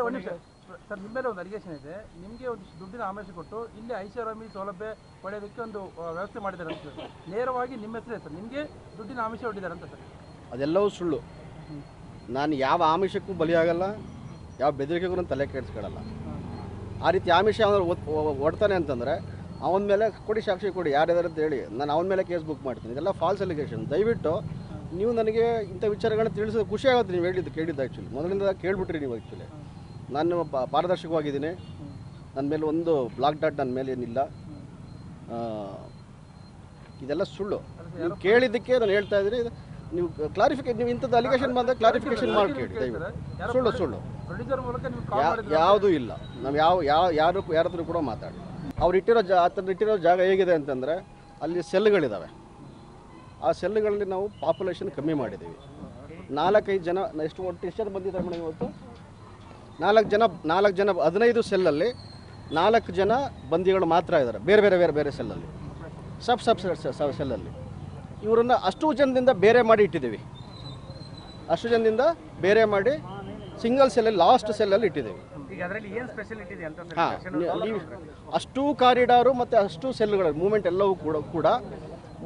ಒಂದು ನಿಮಿಷ ಸರ್, ನಿಮ್ಮ ಮೇಲೆ ಒಂದು ಅಲಿಗೇಷನ್ ಇದೆ. ನಿಮಗೆ ಒಂದು ದುಡ್ಡಿನ ಆಮಿಷ ಕೊಟ್ಟು ಇಲ್ಲಿ ಐಷಾರಾಮಿ ಸೌಲಭ್ಯ ಪಡೆಯೋದಕ್ಕೆ ಒಂದು ವ್ಯವಸ್ಥೆ ಮಾಡಿದ್ದಾರೆ ಅಂತ ಸರ್. ನೇರವಾಗಿ ನಿಮ್ಮ ಹೆಸರೇ ಸರ್, ನಿಮಗೆ ದುಡ್ಡಿನ ಆಮಿಷ ಹೊಡಿದ್ದಾರೆ ಅಂತ ಸರ್. ಅದೆಲ್ಲವೂ ಸುಳ್ಳು. ನಾನು ಯಾವ ಆಮಿಷಕ್ಕೂ ಬಲಿಯಾಗಲ್ಲ, ಯಾವ ಬೆದರಿಕೆಗೂ ನಾನು ತಲೆ ಕೆಡಿಸ್ಕೊಳ್ಳಲ್ಲ. ಆ ರೀತಿ ಆಮಿಷ ಅವನು ಒಡ್ತಾನೆ ಅಂತಂದರೆ ಅವನ ಮೇಲೆ ಕೊಡಿ, ಸಾಕ್ಷಿ ಕೊಡಿ, ಯಾರಿದ್ದಾರೆ ಅಂತ ಹೇಳಿ ನಾನು ಅವನ ಮೇಲೆ ಕೇಸ್ ಬುಕ್ ಮಾಡ್ತೀನಿ. ಇದೆಲ್ಲ ಫಾಲ್ಸ್ ಅಲಿಗೇಷನ್. ದಯವಿಟ್ಟು ನೀವು ನನಗೆ ಇಂಥ ವಿಚಾರಗಳನ್ನ ತಿಳಿಸೋದು ಖುಷಿ ಆಗುತ್ತೆ. ನೀವು ಕೇಳಿದ್ದು ಆ್ಯಕ್ಚುಲಿ ಮೊದಲಿಂದ ಕೇಳಿಬಿಟ್ರಿ ನೀವು. ಆ್ಯಕ್ಚುಲಿ ನಾನು ಪಾರದರ್ಶಕವಾಗಿದ್ದೀನಿ. ನನ್ನ ಮೇಲೆ ಒಂದು ಬ್ಲಾಕ್ ಡಾಟ್ ನನ್ನ ಮೇಲೆ ಏನಿಲ್ಲ. ಇದೆಲ್ಲ ಸುಳ್ಳು. ನೀವು ಕೇಳಿದ್ದಕ್ಕೆ ನಾನು ಹೇಳ್ತಾ ಇದ್ದೀನಿ. ನೀವು ಕ್ಲಾರಿಫಿಕೇಶನ್, ನೀವು ಇಂಥದ್ದು ಅಲಿಗೇಷನ್ ಬಂದಾಗ ಕ್ಲಾರಿಫಿಕೇಶನ್ ಮಾಡಿ ಕೇಳಿ ದಯವಿಟ್ಟು. ಸುಳ್ಳು ಯಾವುದೂ ಇಲ್ಲ. ನಾವು ಯಾರ ಹತ್ರ ಕೂಡ ಮಾತಾಡಿ. ಅವ್ರು ಇಟ್ಟಿರೋ ಜಾಗ ಹೇಗಿದೆ ಅಂತಂದರೆ ಅಲ್ಲಿ ಸೆಲ್ಗಳಿದ್ದಾವೆ. ಆ ಸೆಲ್ಗಳಲ್ಲಿ ನಾವು ಪಾಪ್ಯುಲೇಷನ್ ಕಮ್ಮಿ ಮಾಡಿದ್ದೀವಿ. 4-5 ಜನ ಎಷ್ಟು ಜನ ಬಂದಿದ್ದಾರೆ ಮೇಡಮ್ ಇವತ್ತು? 4 ಜನ 15 ಸೆಲ್ಲಲ್ಲಿ 4 ಜನ ಬಂದಿಗಳು ಮಾತ್ರ ಇದ್ದಾರೆ. ಬೇರೆ ಸೆಲ್ಲಲ್ಲಿ ಸಬ್ ಸೆಲ್ಲಲ್ಲಿ ಇವರನ್ನು ಅಷ್ಟು ಜನದಿಂದ ಬೇರೆ ಮಾಡಿ ಇಟ್ಟಿದ್ದೀವಿ. ಅಷ್ಟು ಜನದಿಂದ ಬೇರೆ ಮಾಡಿ ಸಿಂಗಲ್ ಸೆಲ್ಲಲ್ಲಿ ಲಾಸ್ಟ್ ಸೆಲ್ಲಲ್ಲಿ ಇಟ್ಟಿದ್ದೀವಿ. ಹಾಂ, ನೀವು ಅಷ್ಟು ಕಾರಿಡಾರು ಮತ್ತು ಅಷ್ಟು ಸೆಲ್ಗಳ ಮೂಮೆಂಟ್ ಎಲ್ಲವೂ ಕೂಡ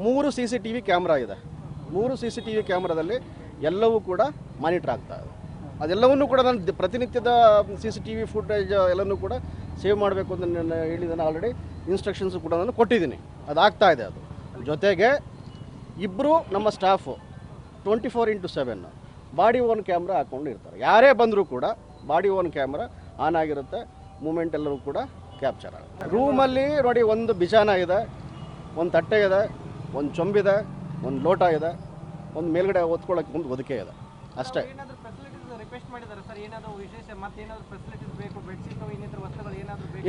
3 CCTV ಕ್ಯಾಮ್ರಾ ಇದೆ. 3 CCTV ಕ್ಯಾಮ್ರಾದಲ್ಲಿ ಎಲ್ಲವೂ ಕೂಡ ಮಾನಿಟರ್ ಆಗ್ತಾ ಇದೆ. ಅದೆಲ್ಲವನ್ನೂ ಕೂಡ ನಾನು ಪ್ರತಿನಿತ್ಯದ CCTV ಫುಟೇಜ್ ಎಲ್ಲನೂ ಕೂಡ ಸೇವ್ ಮಾಡಬೇಕು ಅಂತ ನಾನು ಹೇಳಿದ್ದೇನೆ. ಆಲ್ರೆಡಿ ಇನ್ಸ್ಟ್ರಕ್ಷನ್ಸು ಕೂಡ ನಾನು ಕೊಟ್ಟಿದ್ದೀನಿ. ಅದಾಗ್ತಾ ಇದೆ. ಅದು ಜೊತೆಗೆ ಇಬ್ಬರು ನಮ್ಮ ಸ್ಟಾಫು 24/7 ಬಾಡಿ ಓನ್ ಕ್ಯಾಮ್ರಾ ಹಾಕ್ಕೊಂಡು ಇರ್ತಾರೆ. ಯಾರೇ ಬಂದರೂ ಕೂಡ ಬಾಡಿ ಓನ್ ಕ್ಯಾಮ್ರಾ ಆನ್ ಆಗಿರುತ್ತೆ. ಮೂಮೆಂಟ್ ಎಲ್ಲರೂ ಕೂಡ ಕ್ಯಾಪ್ಚರ್ ಆಗುತ್ತೆ. ರೂಮಲ್ಲಿ ನೋಡಿ, ಒಂದು ಬಿಛಾನ ಇದೆ, ಒಂದು ತಟ್ಟೆ ಇದೆ, ಒಂದು ಚೊಂಬಿದೆ, ಒಂದು ಲೋಟ ಇದೆ, ಒಂದು ಮೇಲ್ಗಡೆ ಓದ್ಕೊಳ್ಳೋಕೆ ಒಂದು ಹೊದಿಕೆ ಇದೆ, ಅಷ್ಟೇ.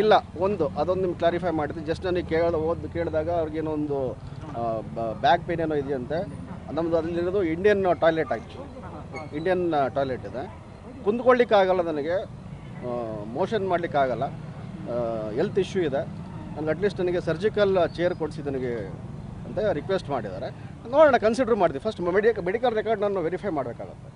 ಇಲ್ಲ, ಅದೊಂದು ನಿಮ್ಗೆ ಕ್ಲಾರಿಫೈ ಮಾಡಿದ್ವಿ. ಜಸ್ಟ್ ನನಗೆ ಕೇಳಿದಾಗ ಅವ್ರಿಗೇನೋ ಒಂದು ಬ್ಯಾಕ್ ಪೇನ್ ಏನೋ ಇದೆಯಂತೆ. ನಮ್ಮದು ಅದರಲ್ಲಿರೋದು ಇಂಡಿಯನ್ ಟಾಯ್ಲೆಟ್ ಆಯಿತು. ಇಂಡಿಯನ್ ಟಾಯ್ಲೆಟ್ ಇದೆ. ಕುಂದ್ಕೊಳ್ಳಿಕ್ಕಾಗಲ್ಲ ನನಗೆ, ಮೋಷನ್ ಮಾಡಲಿಕ್ಕಾಗಲ್ಲ, ಹೆಲ್ತ್ ಇಶ್ಯೂ ಇದೆ. ನನಗೆ ಅಟ್ಲೀಸ್ಟ್ ನನಗೆ ಸರ್ಜಿಕಲ್ ಚೇರ್ ಕೊಡಿಸಿ ನನಗೆ ಅಂತ ರಿಕ್ವೆಸ್ಟ್ ಮಾಡಿದ್ದಾರೆ. ನೋಡೋಣ, ಕನ್ಸಿಡರ್ ಮಾಡ್ತೀವಿ. ಫಸ್ಟ್ ಮೆಡಿಕಲ್ ರೆಕಾರ್ಡ್ ನಾನು ವೆರಿಫೈ ಮಾಡಬೇಕಾಗುತ್ತೆ.